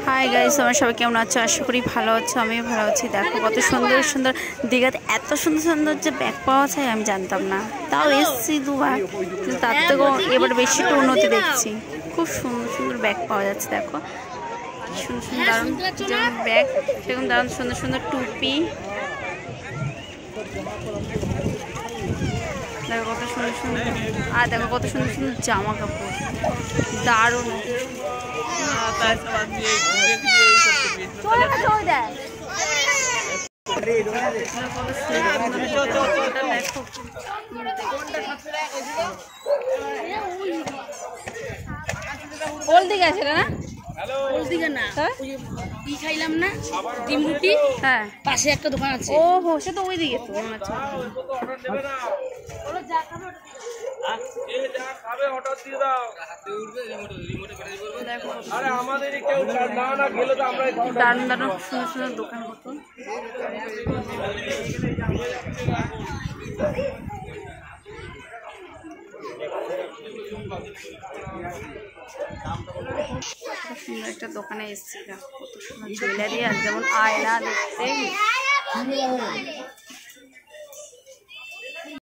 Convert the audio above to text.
Hi guys, তোমরা সবাই কেমন আছো? আশা করি ভালো আছো, আমিও ভালো আছি। দেখো কত সুন্দর সুন্দর দীঘাতে, এত সুন্দর সুন্দর যে ব্যাগ পাওয়া যায় আমি জানতাম না। তাও এসছি দুবার, কিন্তু তার থেকেও এবার বেশি একটু উন্নতি দেখছি। খুব সুন্দর সুন্দর ব্যাগ পাওয়া যাচ্ছে। দেখো সুন্দর সুন্দর দারুণ যেমন ব্যাগ, সেরকম দারুণ সুন্দর সুন্দর টুপি। দেখো কত সুন্দর সুন্দর, আর দেখো কত সুন্দর সুন্দর জামা কাপড়, দারুণ। ওলদিকে আছে না? ওলদিকে না, ই খাইলাম না ডিম রুটি। হ্যাঁ, পাশে একটা দোকান আছে। ও হো, সে তো ওইদিকে তো মনে হচ্ছে। দারুণ দারুণ সুন্দর সুন্দর দোকান হতো। সুন্দর একটা দোকানে এসেছিলাম, কত সুন্দর জুয়েলারি, আর যেমন আয়না দেখতে।